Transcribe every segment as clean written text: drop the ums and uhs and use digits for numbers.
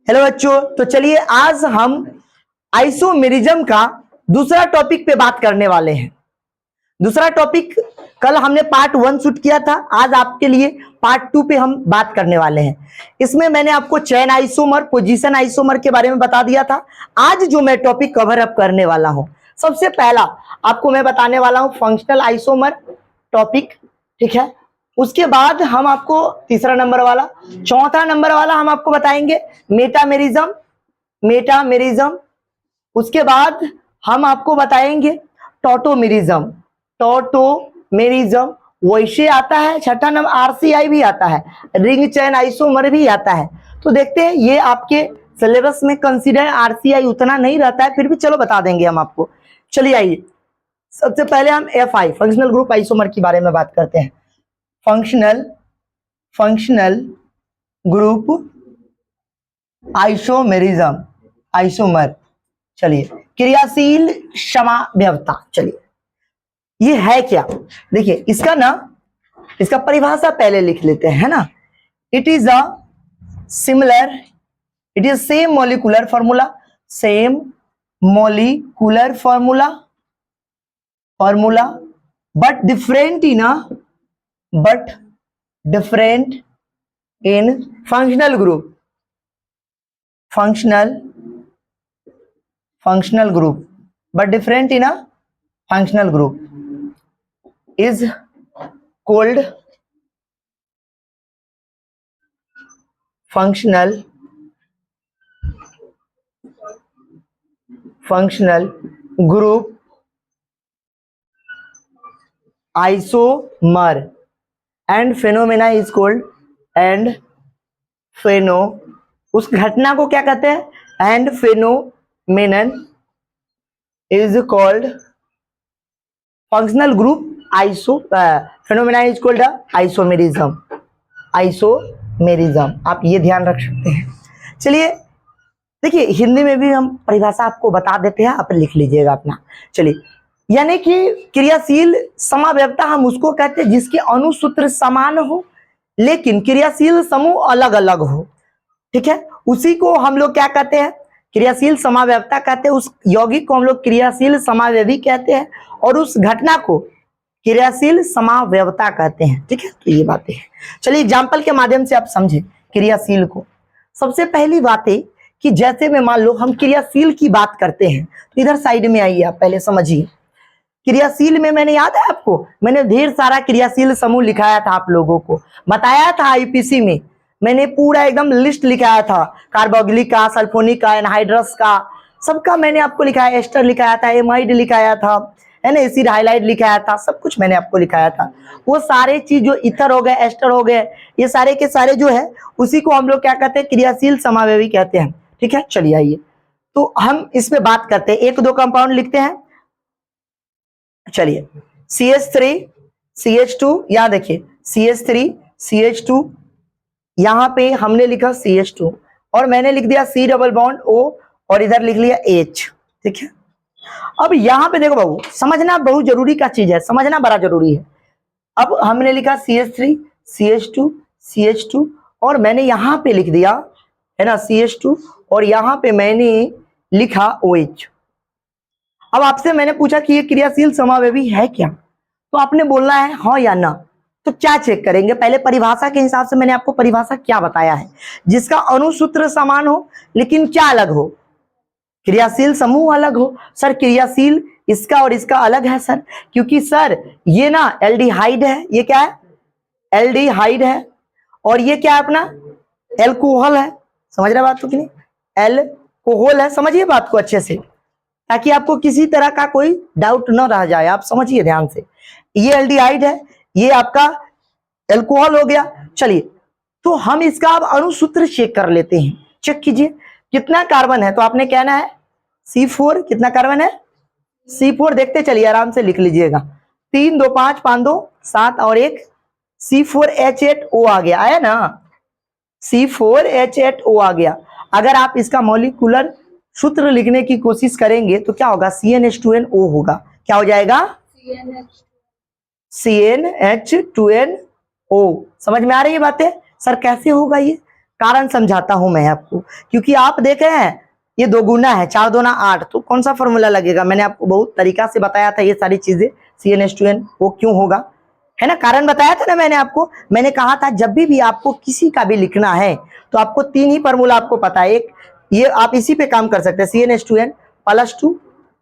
Hello बच्चों, तो चलिए आज हम आइसोमेरिज्म का दूसरा टॉपिक पे बात करने वाले हैं। दूसरा टॉपिक कल हमने पार्ट 1 शूट किया था, आज आपके लिए पार्ट 2 पे हम बात करने वाले हैं। इसमें मैंने आपको चेन आइसोमर, पोजीशन आइसोमर के बारे में बता दिया था। आज जो मैं टॉपिक कवर अप करने वाला हूं, सबसे पहला आपको मैं बताने वाला हूं फंक्शनल आइसोमर टॉपिक, ठीक है। उसके बाद हम आपको तीसरा नंबर वाला, चौथा नंबर वाला हम आपको बताएंगे मेटामेरिज्म। उसके बाद हम आपको बताएंगे टोटोमेरिज्म वैसे आता है। छठा नंबर आरसीआई भी आता है, रिंग चैन आइसोमर भी आता है। तो देखते हैं, ये आपके सिलेबस में कंसीडर आरसीआई उतना नहीं रहता है, फिर भी चलो बता देंगे हम आपको। चलिए आइए, सबसे पहले हम एफआई फंक्शनल ग्रुप आइसोमर के बारे में बात करते हैं। Functional group isomer. चलिए, क्रियाशील समावयवता। चलिए, ये है क्या? देखिए, इसका परिभाषा पहले लिख लेते हैं, है ना। It is same molecular formula but different in functional group but different in a functional group is called functional group isomer and phenomena is called उस घटना को क्या कहते हैं? And phenomenon is called functional group phenomena is called isomerism। आप ये ध्यान रख सकते हैं। चलिए देखिए, हिंदी में भी हम परिभाषा आपको बता देते हैं, आप लिख लीजिएगा अपना। चलिए, यानी कि क्रियाशील समावयवता हम उसको कहते हैं जिसके अणुसूत्र समान हो लेकिन क्रियाशील समूह अलग अलग हो, ठीक है। उसी को हम लोग क्या कहते हैं? क्रियाशील समावयवता कहते हैं। उस यौगिक को हम लोग क्रियाशील समावयवी कहते हैं और उस घटना को क्रियाशील समावयवता कहते हैं, ठीक है। तो ये बातें हैं। चलिए एग्जाम्पल के माध्यम से आप समझे क्रियाशील को। सबसे पहली बात है कि जैसे में मान लो हम क्रियाशील की बात करते हैं, तो इधर साइड में आइए, आप पहले समझिए। क्रियाशील में मैंने, याद है आपको, मैंने ढेर सारा क्रियाशील समूह लिखाया था, आप लोगों को बताया था। आईपीसी में मैंने पूरा एकदम लिस्ट लिखाया था, कार्बोक्सिलिक का, सल्फोनिक का, एनहाइड्रस का, सबका मैंने आपको लिखाया। एस्टर लिखाया था, एमाइड लिखाया था, है ना, एसिड हाइलाइड लिखाया था, सब कुछ मैंने आपको लिखाया था। वो सारे चीज जो इथर हो गए, एस्टर हो गए, ये सारे के सारे जो है उसी को हम लोग क्या कहते हैं? क्रियाशील समावयवी कहते हैं, ठीक है। चलिए आइए, तो हम इसमें बात करते हैं, एक दो कंपाउंड लिखते हैं। चलिए, CH3 CH2, यहां देखिए CH3 CH2, यहां पे हमने लिखा CH2 और मैंने लिख दिया C डबल बॉन्ड O और इधर लिख लिया H, ठीक है। अब यहां पे देखो बाबू, समझना बहुत जरूरी का चीज है, समझना बड़ा जरूरी है। अब हमने लिखा CH3 CH2 CH2 और मैंने यहां पे लिख दिया, है ना, CH2 और यहां पे मैंने लिखा OH। अब आपसे मैंने पूछा कि ये क्रियाशील समावयवी है क्या, तो आपने बोलना है हाँ या ना। तो क्या चेक करेंगे? पहले परिभाषा के हिसाब से मैंने आपको परिभाषा क्या बताया है, जिसका अणुसूत्र समान हो लेकिन क्या अलग हो? क्रियाशील समूह अलग हो। सर क्रियाशील इसका और इसका अलग है सर, क्योंकि सर ये ना एल्डिहाइड है, ये क्या है? एल्डिहाइड है, और ये क्या है अपना? एल्कोहल है। समझ रहे बात को कि नहीं? एल्कोहल है, समझिए बात को अच्छे से, ताकि आपको किसी तरह का कोई डाउट न रह जाए। आप समझिए ध्यान से, ये एल्डिहाइड है, ये आपका एल्कोहल हो गया। चलिए, तो हम इसका अब अणुसूत्र चेक कर लेते हैं। चेक कीजिए कितना कार्बन है, तो आपने कहना है C4। कितना कार्बन है? C4। देखते चलिए, आराम से लिख लीजिएगा। 3 2 5 5 2 7 और 1 C4H8O आ गया, आया ना? C4H8O आ गया। अगर आप इसका मॉलिक्यूलर सूत्र लिखने की कोशिश करेंगे तो क्या होगा? CnH2nO होगा। क्या हो जाएगा? CnH2nO। समझ में आ रही है बातें? सर कैसे होगा ये? कारण समझाता हूं मैं आपको, क्योंकि आप देखे हैं ये 2 गुना है, 4 दूना 8, तो कौन सा फॉर्मूला लगेगा? मैंने आपको बहुत तरीका से बताया था ये सारी चीजें, CnH2n वो क्यों होगा, है ना, कारण बताया था ना मैंने आपको। मैंने कहा था जब भी आपको किसी का भी लिखना है तो आपको 3 ही फॉर्मूला आपको पता है। एक ये आप इसी पे काम कर सकते हैं, CnH2n +2,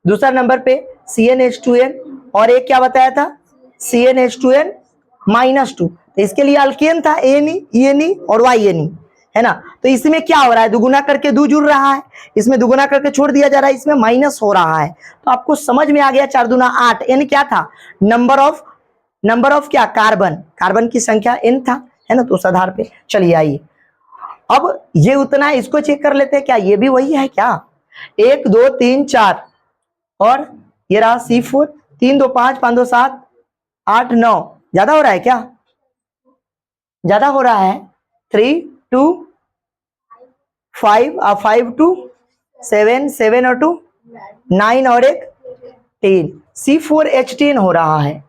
दूसरा नंबर पे CnH2n, और एक क्या बताया था, CnH2n -2। तो इसके लिए अल्केन था ANE, ENE और YNE, है ना। तो इसमें क्या हो रहा है, दुगुना करके 2 जुड़ रहा है, इसमें दुगुना करके छोड़ दिया जा रहा है, इसमें माइनस हो रहा है। तो आपको समझ में आ गया, 4 दूना 8, n क्या था, नंबर ऑफ क्या, कार्बन की संख्या n था, है ना। तो उस आधार पे चलिए आइए, अब ये उतना है, इसको चेक कर लेते हैं, क्या ये भी वही है क्या, 1 2 3 4, और ये रहा C4, 3 2 5 5 2 7 8 9, ज्यादा हो रहा है क्या, ज्यादा हो रहा है, 3 2 5 5 2 7 7 और 2 9 और 1 10, C4H10 हो रहा है।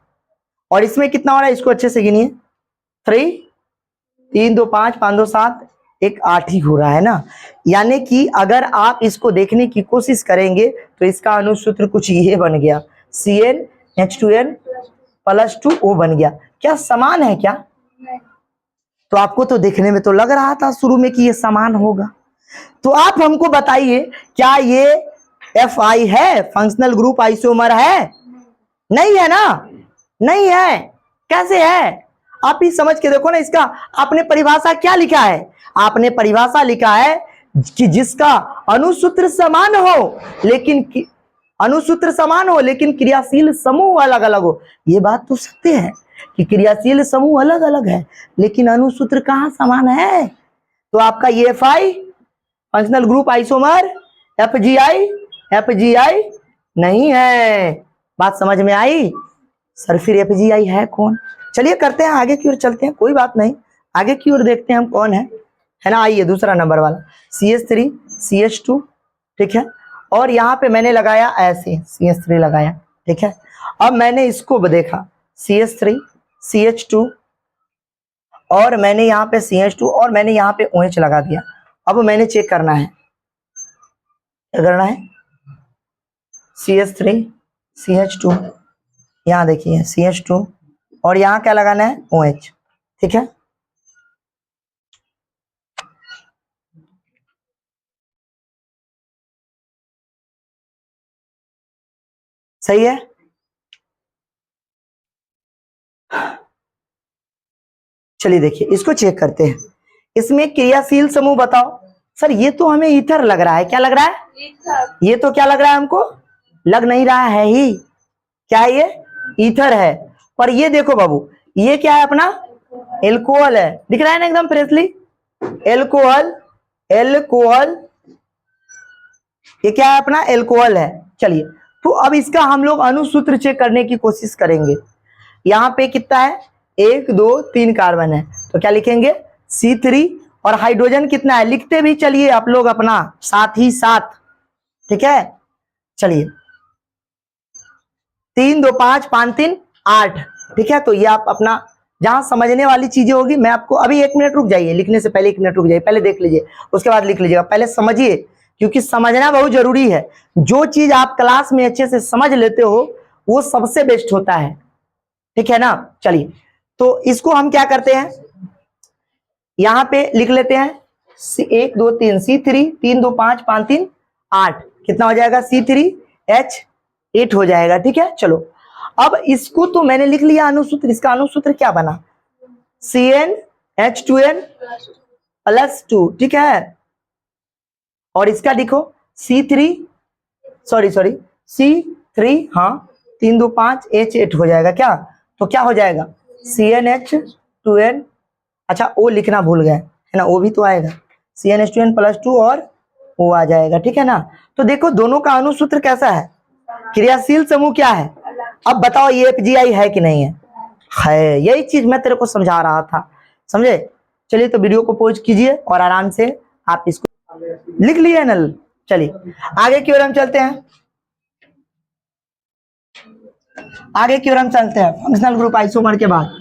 और इसमें कितना हो रहा है, इसको अच्छे से गिनिए, 3 3 2 5 5 2 7 1 8 ही हो रहा है ना। यानी कि अगर आप इसको देखने की कोशिश करेंगे तो इसका अनुसूत्र कुछ ये बन गया, CnH2n +2 O बन गया। क्या समान है क्या, तो आपको तो देखने में तो लग रहा था शुरू में कि ये समान होगा। तो आप हमको बताइए, क्या ये Fi है, फंक्शनल ग्रुप आइसोमर है? नहीं है ना, नहीं है। कैसे है, आप ही समझ के देखो ना। इसका आपने परिभाषा क्या लिखा है, आपने परिभाषा लिखा है कि जिसका अनुसूत्र समान हो लेकिन अनुसूत्र समान हो लेकिन क्रियाशील समूह अलग अलग हो। ये बात तो सत्य है कि क्रियाशील समूह अलग अलग है, लेकिन अनुसूत्र कहाँ समान है। तो आपका ये Fi functional group isomer FGI नहीं है। बात समझ में आई सर, फिर FGI है कौन? चलिए करते हैं आगे की ओर चलते हैं, कोई बात नहीं, आगे की ओर देखते हैं हम कौन है ना। आइए दूसरा नंबर वाला CH3 CH2, ठीक है। और यहाँ पे मैंने लगाया ऐसे CH3 लगाया, ठीक है। अब मैंने इसको देखा CH3 CH2, और मैंने यहाँ पे CH2 और मैंने यहाँ पे OH लगा दिया। अब मैंने चेक करना है, क्या करना है, CH3 CH2, यहाँ देखिए CH2, और यहाँ क्या लगाना है, OH, ठीक है। सही है, चलिए देखिए इसको चेक करते हैं। इसमें क्रियाशील समूह बताओ। सर ये तो हमें ईथर लग रहा है, क्या लग रहा है, ये तो क्या लग रहा है हमको, लग नहीं रहा है ही, क्या है ये, ईथर है। पर ये देखो बाबू, ये क्या है अपना, एल्कोहल है, दिख रहा है ना एकदम फ्रेशली, एल्कोहल एल्कोहल, ये क्या है अपना, एल्कोहल है। चलिए तो अब इसका हम लोग अनुसूत्र चेक करने की कोशिश करेंगे। यहाँ पे कितना है, 1 2 3 कार्बन है, तो क्या लिखेंगे C3, और हाइड्रोजन कितना है, लिखते भी चलिए आप लोग अपना साथ ही साथ, ठीक है। चलिए 3 2 5 5 3 8, ठीक है। तो ये आप अपना जहां समझने वाली चीजें होगी, मैं आपको अभी 1 मिनट रुक जाइए, लिखने से पहले 1 मिनट रुक जाइए, पहले देख लीजिए उसके बाद लिख लीजिएगा, पहले समझिए, क्योंकि समझना बहुत जरूरी है। जो चीज आप क्लास में अच्छे से समझ लेते हो वो सबसे बेस्ट होता है, ठीक है ना। चलिए तो इसको हम क्या करते हैं, यहां पे लिख लेते हैं 1 2 3 C3, 3 2 5 5 3 8, कितना हो जाएगा, C3H8 हो जाएगा, ठीक है। चलो अब इसको तो मैंने लिख लिया अनुसूत्र, इसका अनुसूत्र क्या बना, CnH2n +2, ठीक है। और इसका देखो C3 हाँ 3 2 5 H8 हो जाएगा क्या, तो क्या हो जाएगा CnH2n, अच्छा O लिखना भूल गए, है ना, O भी तो आएगा, CnH2n +2 और O आ जाएगा, ठीक है ना। तो देखो दोनों का अनुसूत्र कैसा है, क्रियाशील समूह क्या है। अब बताओ ये FGI है कि नहीं है, यही चीज मैं तेरे को समझा रहा था, समझे। चलिए तो वीडियो को पॉज कीजिए और आराम से आप इसको लिख लिए नल। चलिए आगे की ओर हम चलते हैं, आगे की ओर हम चलते हैं फंक्शनल ग्रुप आइसोमर के बाद।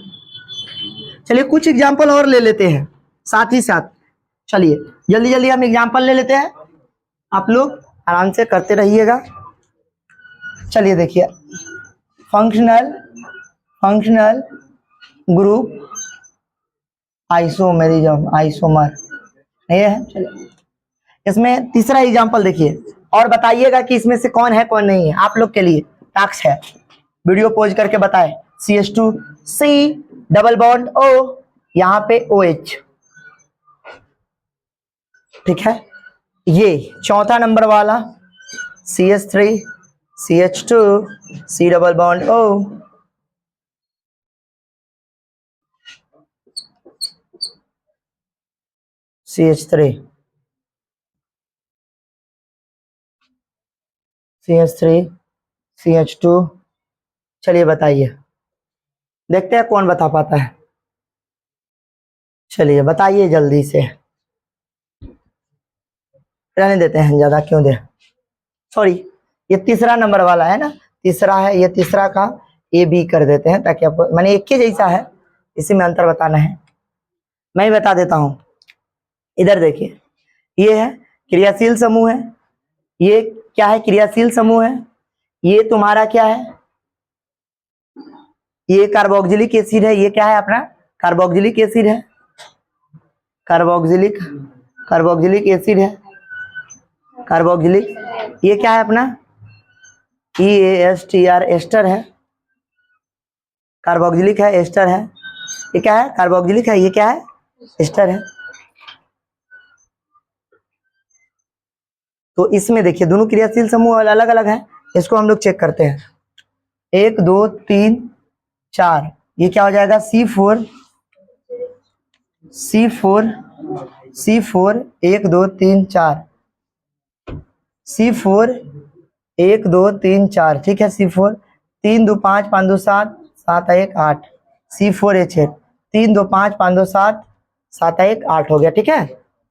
चलिए कुछ एग्जांपल और ले लेते हैं साथ ही साथ, चलिए जल्दी जल्दी हम एग्जांपल ले लेते हैं, आप लोग आराम से करते रहिएगा। चलिए देखिए, functional functional group isomerism, isomer ये है। चलिए इसमें तीसरा एग्जांपल देखिए और बताइएगा कि इसमें से कौन है कौन नहीं है, आप लोग के लिए टास्क है, वीडियो पॉज करके बताएं। CH2 C double bond O, यहाँ पे OH, ठीक है। ये चौथा नंबर वाला CH3 CH2 C double bond O, CH3 CH3 CH2। चलिए बताइए, देखते हैं कौन बता पाता है। चलिए बताइए जल्दी से, रहने देते हैं, ज्यादा क्यों दे। सॉरी, ये तीसरा नंबर वाला है ना, तीसरा है ये, तीसरा का AB कर देते हैं ताकि आपको, मैंने एक के जैसा है, इसी में अंतर बताना है। मैं ही बता देता हूं, इधर देखिए, ये है क्रियाशील समूह है, ये क्या है, क्रियाशील समूह है। ये तुम्हारा क्या है, ये कार्बोक्सिलिक एसिड है, ये क्या है अपना कार्बोक्सिलिक एसिड है, कार्बोक्सिलिक कार्बोक्सिलिक एसिड है, कार्बोक्सिलिक। ये क्या है अपना EASTR, एस्टर है, कार्बोक्सिलिक है, एस्टर है। ये क्या है, कार्बोक्सिलिक है, ये क्या है, एस्टर है। तो इसमें देखिए दोनों क्रियाशील समूह अलग अलग है, इसको हम लोग चेक करते हैं। 1 2 3 4, ये क्या हो जाएगा, C4 C4 C4 1 2 3 4, C4 1 2 3 4, ठीक है। C4 3 2 5 5 2 7 7 1 8, C4H8 3 2 5 5 2 7 7 1 8 हो गया, ठीक है।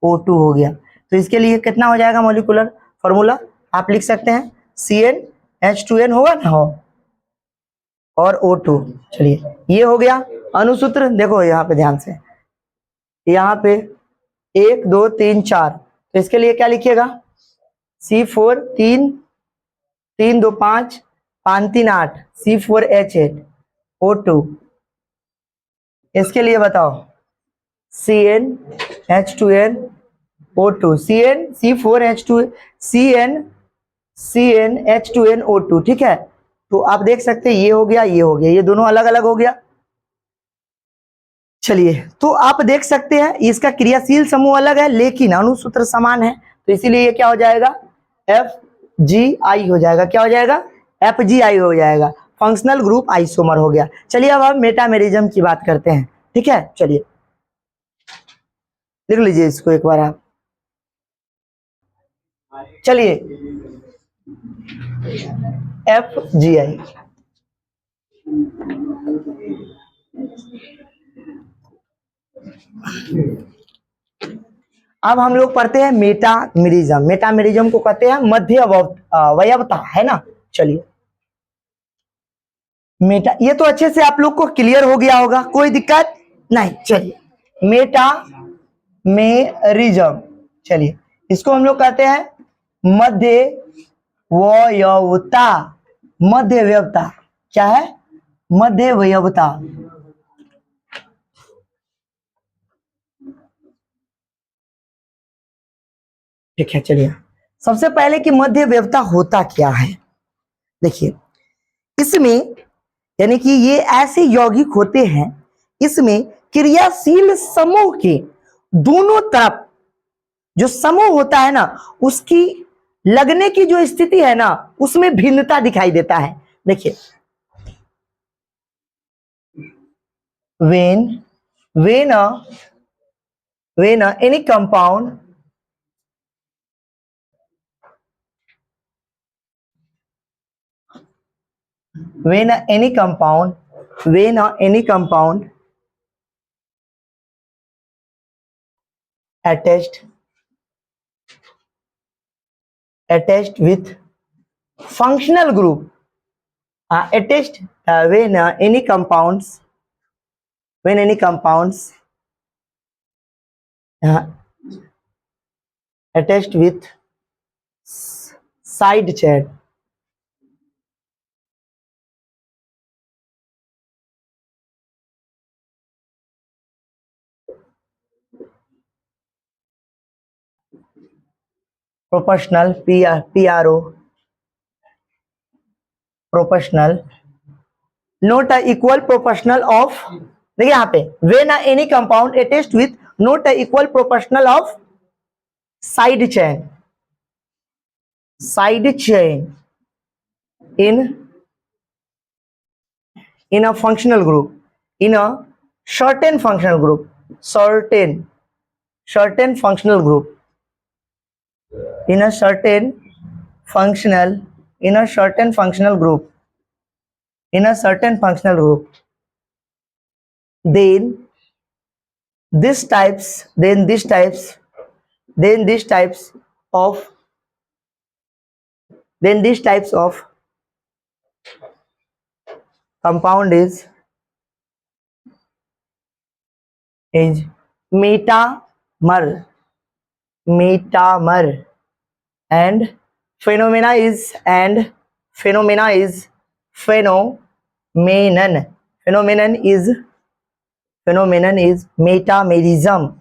O2 हो गया। तो इसके लिए कितना हो जाएगा मॉलिक्यूलर फॉर्मूला, आप लिख सकते हैं CnH2n होगा ना, हो और O2। चलिए ये हो गया अनुसूत्र। देखो यहाँ पे ध्यान से, यहाँ पे 1 2 3 4, तो इसके लिए क्या लिखिएगा, C4 3 3 2 5 5 3 8, C4H8 O2। इसके लिए बताओ CnH2n O2, C4H2 CnH2n O2, ठीक है। तो आप देख सकते हैं ये हो गया, ये हो गया, ये दोनों अलग अलग हो गया। चलिए तो आप देख सकते हैं इसका क्रियाशील समूह अलग है लेकिन अणुसूत्र समान है, तो इसीलिए ये क्या हो जाएगा, FGI हो जाएगा। क्या हो जाएगा, FGI हो जाएगा, फंक्शनल ग्रुप आइसोमर हो गया। चलिए अब हम मेटामेरिज्म की बात करते हैं, ठीक है। चलिए लिख लीजिए इसको एक बार आप। चलिए FGI, अब हम लोग पढ़ते हैं मेटामेरिज्म। मेटामेरिज्म को कहते हैं मध्य वयवता, है ना। चलिए मेटा, ये तो अच्छे से आप लोग को क्लियर हो गया होगा, कोई दिक्कत नहीं। चलिए मेटामेरिज्म, चलिए इसको हम लोग कहते हैं मध्य वयवता। मध्य वयवता क्या है, मध्य वयवता। ठीक है, चलिए सबसे पहले कि मध्य वयवता होता क्या है, देखिए इसमें यानी कि ये ऐसे यौगिक होते हैं, इसमें क्रियाशील समूह के दोनों तरफ जो समूह होता है ना, उसकी लगने की जो स्थिति है ना, उसमें भिन्नता दिखाई देता है। देखिए when any compound when any compound attached with functional group attached when any compounds attached with side chain. Proportional, PRO, proportional, not a equal proportional of, देखिए यहाँ पे when any compound attached with not a equal proportional of side chain in a functional group, in a certain functional group, certain functional group, in a certain functional group, then these types of compound is metamer, and phenomena is metamerism.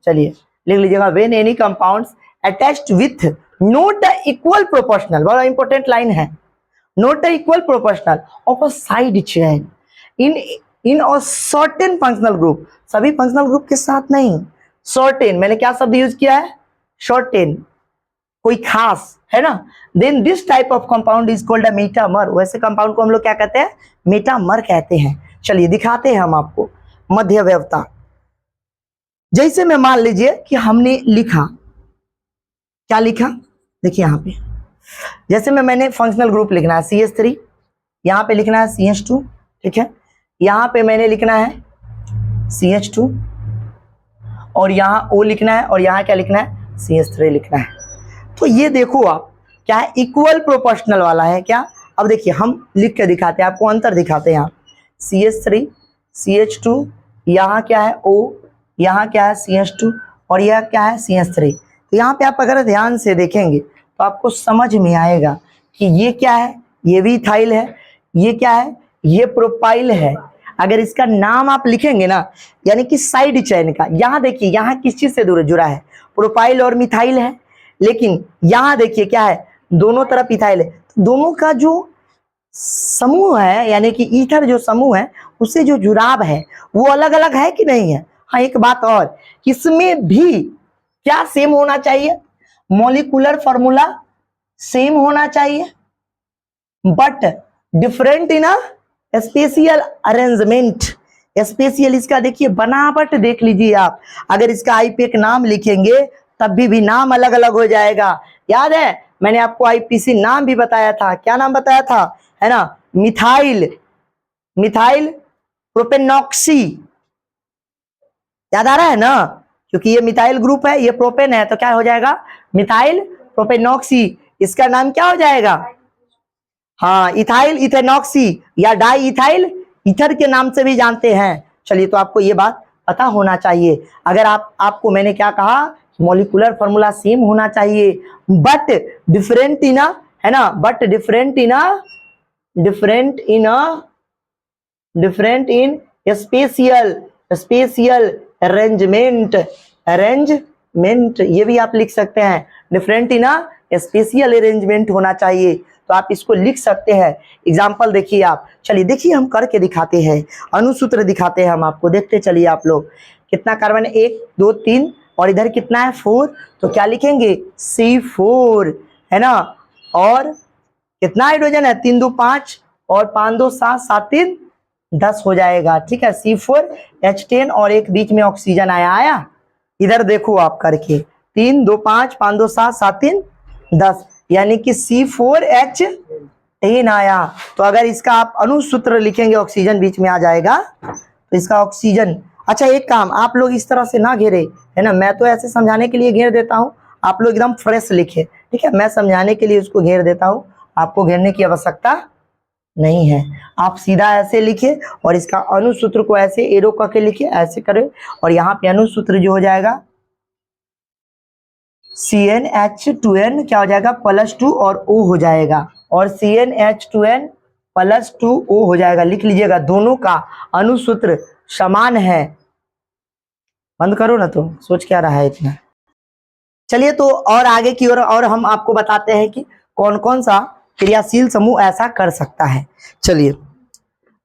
चलिए लिख लीजिएगा, when any compounds attached with not the equal proportional, बड़ा important line है, not the equal proportional of a side chain in a certain functional group, सभी functional group के साथ नहीं, certain, मैंने क्या शब्द यूज किया है, certain, कोई खास है ना, then this type of compound is called a metamer, वैसे कंपाउंड को हम लोग क्या कहते हैं, मेटामर कहते हैं। चलिए दिखाते हैं हम आपको मध्यव्यवता। जैसे मैं मान लीजिए कि हमने लिखा, क्या लिखा, देखिए यहाँ पे, जैसे मैंने फंक्शनल ग्रुप लिखना है CH3, यहाँ पे लिखना है CH2, ठीक है, यहाँ पे मैंने लिखना है CH2, और यहाँ O लिखना है, और यहाँ क्या लिखना है, CH3 लिखना है। तो ये देखो आप, क्या है, इक्वल प्रोपोर्शनल वाला है क्या। अब देखिए हम लिख के दिखाते हैं, आपको अंतर दिखाते हैं। यहाँ CH3, CH2, यहाँ क्या है O, यहाँ क्या है CH2, और यह क्या है CH3। तो यहाँ पे आप अगर ध्यान से देखेंगे तो आपको समझ में आएगा कि ये क्या है, ये भी इथाइल है, ये क्या है, ये प्रोपाइल है। अगर इसका नाम आप लिखेंगे ना, यानी कि साइड चेन का, यहाँ देखिए यहाँ किस चीज से जुड़ा है, प्रोपाइल और मिथाइल है, लेकिन यहाँ देखिए क्या है, दोनों तरफ इथाइल है। तो दोनों का जो समूह है, यानी कि ईथर जो समूह है, उससे जो जुड़ाव है वो अलग अलग है कि नहीं है। हाँ, एक बात और, इसमें भी क्या सेम होना चाहिए, मॉलिक्यूलर फॉर्मूला सेम होना चाहिए, but different in a spatial arrangement. Spatial, इसका देखिए बनावट देख लीजिए आप, अगर इसका आईपीएक नाम लिखेंगे तब भी नाम अलग अलग हो जाएगा। याद है मैंने आपको आईपीसी नाम भी बताया था, क्या नाम बताया था, है ना, मिथाइल प्रोपेनॉक्सी, याद आ रहा है ना, क्योंकि ये मिथाइल ग्रुप है, ये प्रोपेन है, तो क्या हो जाएगा, मिथाइल प्रोपेनॉक्सी। इसका नाम क्या हो जाएगा, हाँ, इथाइल इथेनॉक्सी, या डाई इथाइल ईथर के नाम से भी जानते हैं। चलिए, तो आपको ये बात पता होना चाहिए। अगर आपको मैंने क्या कहा, मॉलिक्यूलर फॉर्मूला सेम होना चाहिए, बट डिफरेंट इन, है ना, but different in spatial arrangement, ये भी आप लिख सकते हैं, डिफरेंट इन स्पेशियल अरेंजमेंट होना चाहिए। तो आप इसको लिख सकते हैं। एग्जाम्पल देखिए आप, चलिए देखिए हम करके दिखाते हैं, अनुसूत्र दिखाते हैं हम आपको, देखते चलिए आप लोग। कितना कार्बन, 1 2 3, और इधर कितना है 4, तो क्या लिखेंगे C4, है ना, और कितना हाइड्रोजन है, 3 2 5, और 5 2 7, 7 3 10 हो जाएगा, ठीक है, C4H10, और एक बीच में ऑक्सीजन आया। इधर देखो आप करके, 3 2 5, 5 2 7, 7 3 10, यानी कि C4H10 आया। तो अगर इसका आप अनुसूत्र लिखेंगे, ऑक्सीजन बीच में आ जाएगा, तो इसका ऑक्सीजन। अच्छा, एक काम, आप लोग इस तरह से ना घेरे, है ना, मैं तो ऐसे समझाने के लिए घेर देता हूँ, आप लोग एकदम फ्रेश लिखे, ठीक है, मैं समझाने के लिए उसको घेर देता हूँ, आपको घेरने की आवश्यकता नहीं है। आप सीधा ऐसे लिखे और इसका अनुसूत्र को ऐसे एरो करके लिखिए, ऐसे करें और यहाँ पे अनुसूत्र जो हो जाएगा CnH2n क्या हो जाएगा +2 और O हो जाएगा, और CnH2n +2O हो जाएगा। लिख लीजिएगा, दोनों का अनुसूत्र समान है। बंद करो ना, तो सोच क्या रहा है इतना। चलिए तो और आगे की ओर और हम आपको बताते हैं कि कौन कौन सा क्रियाशील समूह ऐसा कर सकता है। चलिए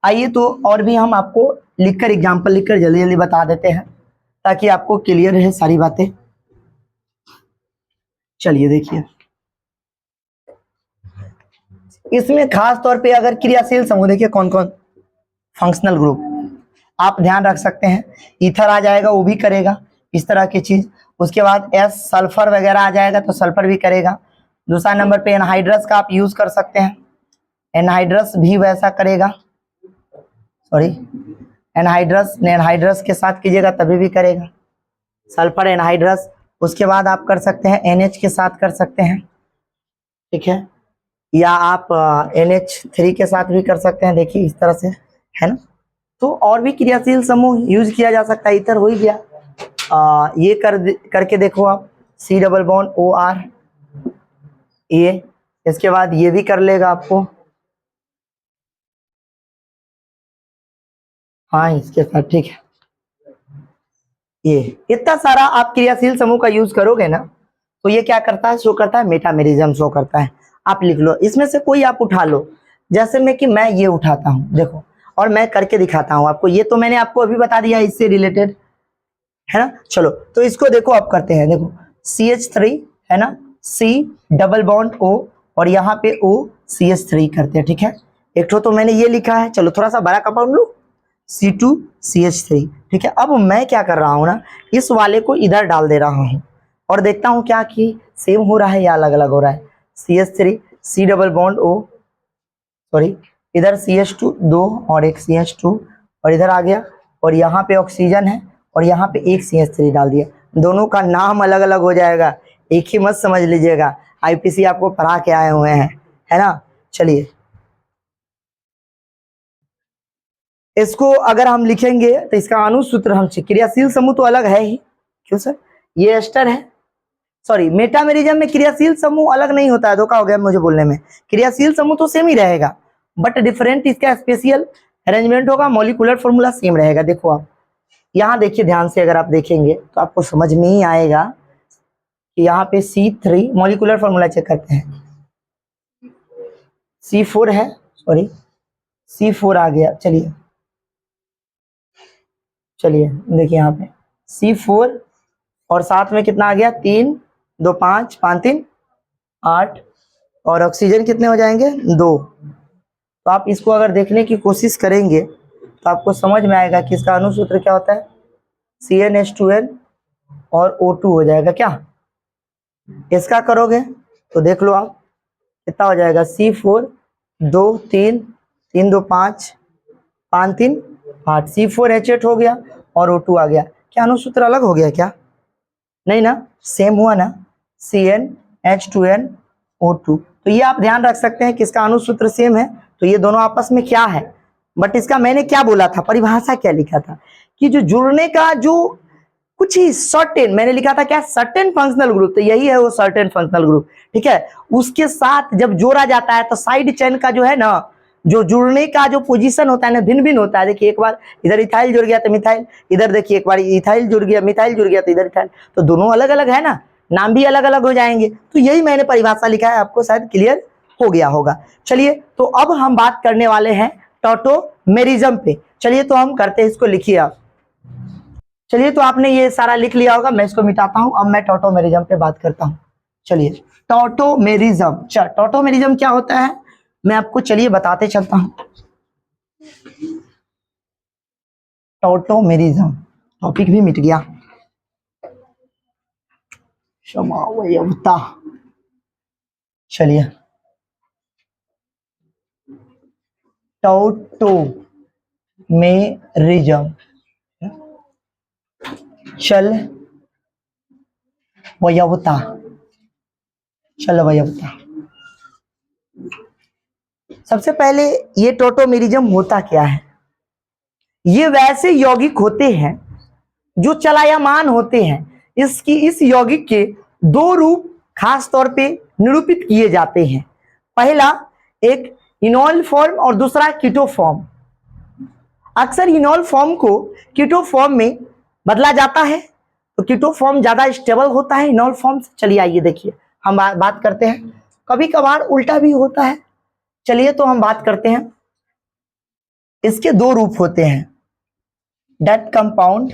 आइए, तो और भी हम आपको लिखकर एग्जाम्पल लिखकर जल्दी जल्दी बता देते हैं ताकि आपको क्लियर रहे सारी बातें। चलिए देखिए, इसमें खास तौर पे अगर क्रियाशील समूह देखिए कौन कौन, फंक्शनल ग्रुप आप ध्यान रख सकते हैं, ईथर आ जाएगा वो भी करेगा इस तरह की चीज। उसके बाद एस सल्फर वगैरह आ जाएगा तो सल्फर भी करेगा। दूसरा नंबर पे एनहाइड्रस का आप यूज कर सकते हैं, एनहाइड्रस भी वैसा करेगा, सॉरी एनहाइड्रस के साथ कीजिएगा तभी भी करेगा, सल्फर एनहाइड्रस। उसके बाद आप कर सकते हैं NH के साथ कर सकते हैं, ठीक है, या आप NH3 के साथ भी कर सकते हैं, देखिए इस तरह से, है ना। तो और भी क्रियाशील समूह यूज किया जा सकता है, इधर हो ही गया। ये करके देखो आप, C डबल बॉन्ड OR ये, इसके बाद ये भी कर लेगा आपको, हाँ इसके साथ, ठीक है। ये इतना सारा आप क्रियाशील समूह का यूज करोगे ना तो ये क्या करता है, शो करता है मेटामेरिज्म शो करता है। आप लिख लो, इसमें से कोई आप उठा लो, जैसे मैं कि मैं ये उठाता हूँ देखो, और मैं करके दिखाता हूँ आपको। ये तो मैंने आपको अभी बता दिया इससे रिलेटेड, है ना। चलो तो इसको देखो आप करते हैं, देखो CH3 है ना, C डबल बॉन्ड O और यहाँ पे O CH3 करते हैं, ठीक है। एक तो मैंने ये लिखा है, चलो थोड़ा सा बड़ा कंपाउंड लो, C2CH3, ठीक है। अब मैं क्या कर रहा हूँ ना, इस वाले को इधर डाल दे रहा हूँ और देखता हूँ क्या कि सेम हो रहा है या अलग अलग हो रहा है। CH3 C double bond O, sorry इधर CH2 दो और एक CH2 और इधर आ गया, और यहाँ पे ऑक्सीजन है और यहाँ पे एक CH3 डाल दिया। दोनों का नाम अलग अलग हो जाएगा, एक ही मत समझ लीजिएगा, IPC आपको पढ़ा के आए हुए हैं, है ना। चलिए इसको अगर हम लिखेंगे तो इसका अनुसूत्र हम, क्रियाशील समूह तो अलग है ही, क्यों सर, ये एस्टर है, सॉरी मेटामेरिज्म में क्रियाशील समूह अलग नहीं होता है, धोखा हो गया मुझे बोलने में, क्रियाशील समूह तो सेम ही रहेगा बट डिफरेंट इसका स्पेशल अरेंजमेंट होगा, मॉलिक्यूलर फॉर्मूला सेम रहेगा। देखो आप यहाँ देखिए ध्यान से, अगर आप देखेंगे तो आपको समझ में ही आएगा कि यहाँ पे C3 मॉलिक्यूलर फॉर्मूला चेक करते हैं, C4 है, सॉरी C4 आ गया। चलिए चलिए देखिए यहाँ पे C4 और साथ में कितना आ गया, 3 2 5 5 3 8 और ऑक्सीजन कितने हो जाएंगे, 2। तो आप इसको अगर देखने की कोशिश करेंगे तो आपको समझ में आएगा कि इसका अनुसूत्र क्या होता है, CnH2n और O2 हो जाएगा। क्या इसका करोगे तो देख लो आप कितना हो जाएगा, C4 2 3 3 2 5 5 3 8, C4H8 हो गया और O2 आ गया। क्या अनुसूत्र अलग हो गया क्या, नहीं ना, सेम हुआ ना, CnH2n O2। तो ये आप ध्यान रख सकते हैं कि इसका अनुसूत्र सेम है, तो ये दोनों आपस में क्या है। बट इसका मैंने क्या बोला था, परिभाषा क्या लिखा था कि जो जुड़ने का जो कुछ ही सर्टेन, मैंने लिखा था क्या, सर्टेन फंक्शनल ग्रुप, तो यही है वो सर्टेन फंक्शनल ग्रुप, ठीक है। उसके साथ जब जोड़ा जाता है तो साइड चेन का जो है ना, जो जुड़ने का जो पोजीशन होता है ना, भिन्न भिन्न होता है। देखिए एक बार इधर इथाइल जुड़ गया तो मिथाइल, इधर देखिए एक बार इथाइल जुड़ गया, मिथाइल जुड़ गया तो इधर इथाइल, तो दोनों अलग अलग है ना, नाम भी अलग अलग हो जाएंगे। तो यही मैंने परिभाषा लिखा है, आपको शायद क्लियर हो गया होगा। चलिए तो अब हम बात करने वाले हैं टॉटोमेरिज्म पे। चलिए तो हम करते हैं, इसको लिखिए आप। चलिए तो आपने ये सारा लिख लिया होगा, मैं इसको मिटाता हूं, अब मैं टॉटोमेरिज्म पे बात करता हूं। चलिए टॉटोमेरिज्म, टॉटोमेरिज्म क्या होता है मैं आपको चलिए बताते चलता हूं। टॉटोमेरिज्म टॉपिक भी मिट गया, क्षमा वयवता। चलिए टॉटोमेरिज्म, चल वयवता, चल वयवता। सबसे पहले ये टोटोमेरिज्म होता क्या है? ये वैसे यौगिक होते हैं जो चलायमान होते हैं। इस यौगिक के दो रूप खास तौर पे निरूपित किए जाते हैं। पहला एक इनॉल फॉर्म और दूसरा कीटो फॉर्म। अक्सर इनॉल फॉर्म को कीटो फॉर्म में बदला जाता है, तो कीटो फॉर्म ज्यादा स्टेबल होता है इनॉल फॉर्म से। चलिए आइए देखिए हम बात करते हैं। कभी कभार उल्टा भी होता है। चलिए तो हम बात करते हैं। इसके दो रूप होते हैं, that compound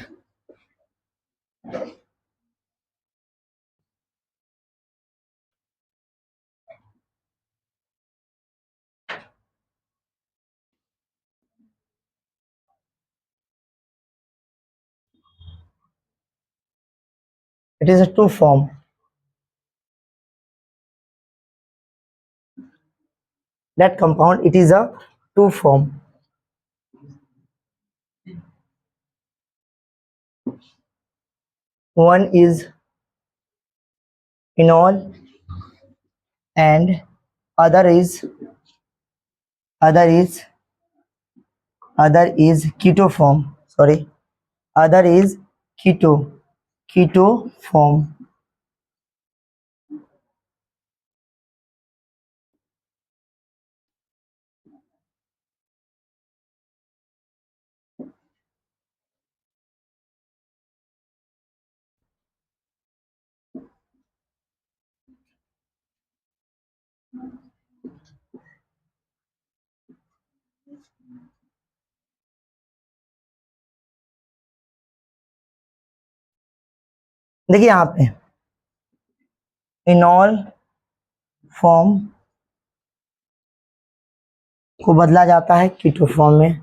it is a two form. That compound, it is a two form. One is enol and other is keto form. Sorry, other is keto form. देखिए यहाँ पे इनॉल फॉर्म को बदला जाता है कीटो फॉर्म में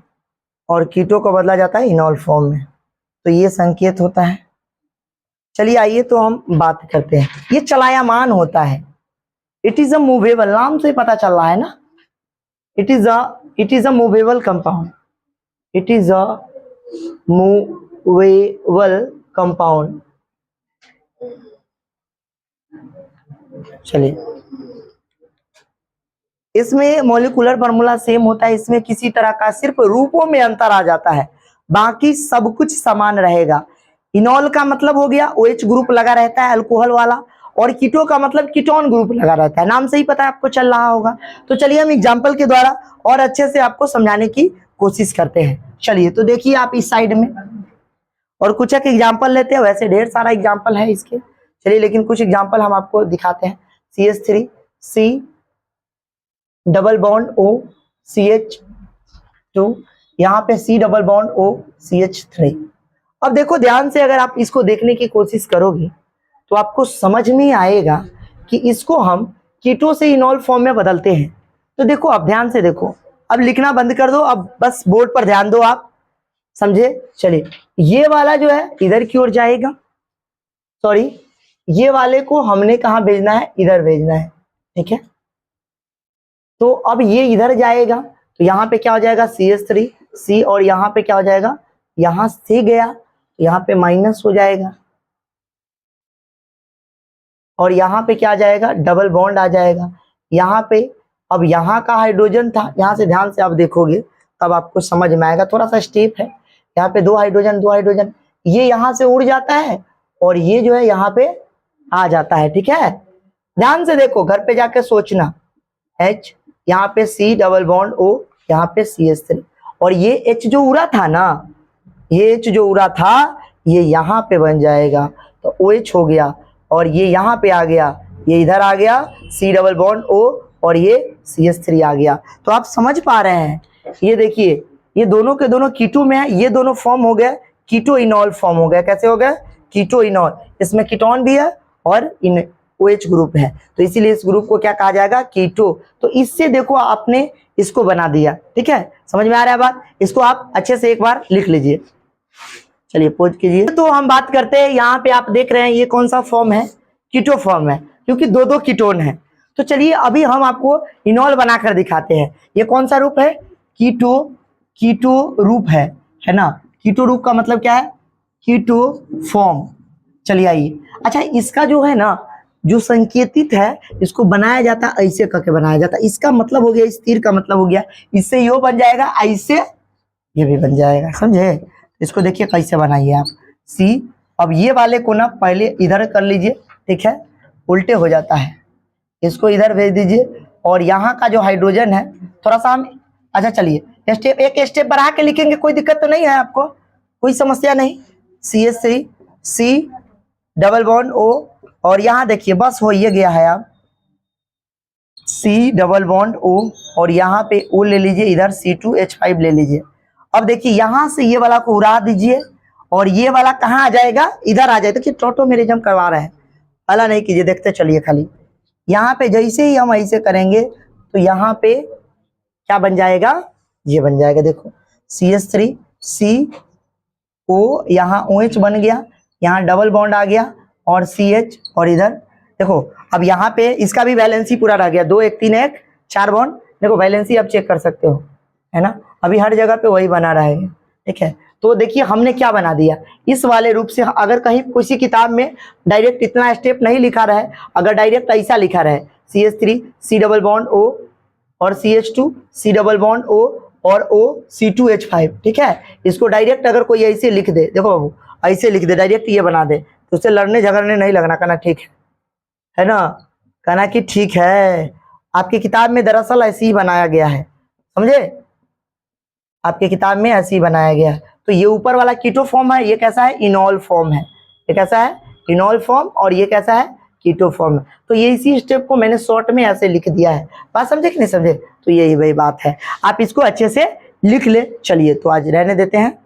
और कीटो को बदला जाता है इनॉल फॉर्म में, तो ये संकेत होता है। चलिए आइए तो हम बात करते हैं। ये चलायमान होता है, इट इज अ मूवेबल, नाम से पता चल रहा है ना, it is a movable compound, it is a movable compound. चलिए इसमें मॉलिक्यूलर फार्मूला सेम होता है, इसमें किसी तरह का सिर्फ रूपों में अंतर आ जाता है, बाकी सब कुछ समान रहेगा। इनॉल का मतलब हो गया OH ग्रुप लगा रहता है अल्कोहल वाला, और कीटो का मतलब कीटोन ग्रुप लगा रहता है। नाम से ही पता है आपको चल रहा होगा। तो चलिए हम एग्जाम्पल के द्वारा और अच्छे से आपको समझाने की कोशिश करते हैं। चलिए तो देखिए आप इस साइड में और कुछ एक एग्जाम्पल लेते हैं, वैसे ढेर सारा एग्जाम्पल है इसके। चलिए लेकिन कुछ एग्जाम्पल हम आपको दिखाते हैं। CH3C double bond O CH2, यहाँ पे C double bond O CH3। अब देखो ध्यान से, अगर आप इसको देखने की कोशिश करोगे तो आपको समझ में आएगा कि इसको हम कीटो से इनॉल फॉर्म में बदलते हैं। तो देखो अब ध्यान से देखो, अब लिखना बंद कर दो, अब बस बोर्ड पर ध्यान दो, आप समझे। चलिए ये वाला जो है इधर की ओर जाएगा, सॉरी ये वाले को हमने कहाँ भेजना है, इधर भेजना है, ठीक है। तो अब ये इधर जाएगा तो यहाँ पे क्या हो जाएगा CH3C, और यहाँ पे क्या हो जाएगा, यहाँ से गया तो यहाँ पे माइनस हो जाएगा, और यहाँ पे क्या आ जाएगा, डबल बॉन्ड आ जाएगा यहाँ पे। अब यहाँ का हाइड्रोजन था, यहाँ से ध्यान से आप देखोगे तब आपको समझ में आएगा, थोड़ा सा स्टेप है। यहाँ पे दो हाइड्रोजन, ये यहाँ से उड़ जाता है और ये जो है यहाँ पे आ जाता है, ठीक है। ध्यान से देखो, घर पे जाके सोचना, H यहाँ पे C डबल बॉन्ड O, यहाँ पे CH3, और ये H जो उड़ा था ना, ये H जो उड़ा था ये यहाँ पे बन जाएगा, तो OH हो गया, और ये यहाँ पे आ गया, ये इधर आ गया C डबल बॉन्ड O, और ये CH3 आ गया। तो आप समझ पा रहे हैं, ये देखिए ये दोनों के दोनों कीटो में है, ये दोनों फॉर्म हो गया कीटो इनॉल फॉर्म हो गया। कैसे हो गया, कीटो इनॉल, इसमें कीटोन भी है और इन OH ग्रुप है, तो इसीलिए इस ग्रुप को क्या कहा जाएगा, कीटो। तो इससे देखो आपने इसको बना दिया, ठीक है। समझ में आ रहा है बात, इसको आप अच्छे से एक बार लिख लीजिए। चलिए पोज कीजिए। तो हम बात करते हैं, यहाँ पे आप देख रहे हैं ये कौन सा फॉर्म है, कीटो फॉर्म है, क्योंकि दो दो कीटोन है। तो चलिए अभी हम आपको इनॉल बनाकर दिखाते हैं। ये कौन सा रूप है, कीटो रूप है ना। कीटो रूप का मतलब क्या है, कीटो फॉर्म। चलिए आइए, अच्छा इसका जो है ना जो संकेतित है इसको बनाया जाता ऐसे करके बनाया जाता। इसका मतलब हो गया, इस तीर का मतलब हो गया, इससे यो बन जाएगा, ऐसे ये भी बन जाएगा, समझे। इसको देखिए कैसे बनाइए आप सी। अब ये वाले को ना पहले इधर कर लीजिए, ठीक है, उल्टे हो जाता है, इसको इधर भेज दीजिए। और यहाँ का जो हाइड्रोजन है थोड़ा सा हम, अच्छा चलिए स्टेप एक स्टेप बढ़ा के लिखेंगे, कोई दिक्कत तो नहीं है आपको, कोई समस्या नहीं। CH3 C double bond O, और यहाँ देखिए बस हो ये गया है, आप C डबल बॉन्ड O और यहाँ पे O ले लीजिए, इधर C2H5 ले लीजिए। अब देखिए यहाँ से ये वाला को उड़ा दीजिए और ये वाला कहाँ आ जाएगा, इधर आ जाए। देखिए टोटोमेरिज्म करवा रहे हैं, अला नहीं कीजिए, देखते चलिए खाली। यहाँ पे जैसे ही हम ऐसे करेंगे तो यहाँ पे क्या बन जाएगा, ये बन जाएगा, देखो CH3 CO, यहाँ OH बन गया, यहाँ डबल बॉन्ड आ गया और CH, और इधर देखो अब यहाँ पे इसका भी वैलेंसी पूरा रह गया, 2 1 3 1 4 बॉन्ड। देखो वैलेंसी आप चेक कर सकते हो, है ना, अभी हर जगह पे वही बना रहेगा, ठीक है। तो देखिए हमने क्या बना दिया इस वाले रूप से। अगर कहीं किसी किताब में डायरेक्ट इतना स्टेप नहीं लिखा रहे, अगर डायरेक्ट ऐसा लिखा रहे CH3 C double bond O और CH2 C double bond O और O C2H5, ठीक है, इसको डायरेक्ट अगर कोई ऐसे लिख दे, देखो बाबू ऐसे लिख दे डायरेक्ट, ये बना दे, तो उससे लड़ने झगड़ने नहीं लगना, कहना ठीक है ना, कहना कि ठीक है। आपकी किताब में दरअसल ऐसे ही बनाया गया है, समझे, आपकी किताब में ऐसे ही बनाया गया है। तो ये ऊपर वाला कीटो फॉर्म है, ये कैसा है, इनॉल फॉर्म है, ये कैसा है, इनॉल फॉर्म, और ये कैसा है, कीटो फॉर्म है। तो ये इसी स्टेप को मैंने शॉर्ट में ऐसे लिख दिया है, बात समझे कि नहीं समझे। तो यही वही बात है, आप इसको अच्छे से लिख ले। चलिए तो आज रहने देते हैं।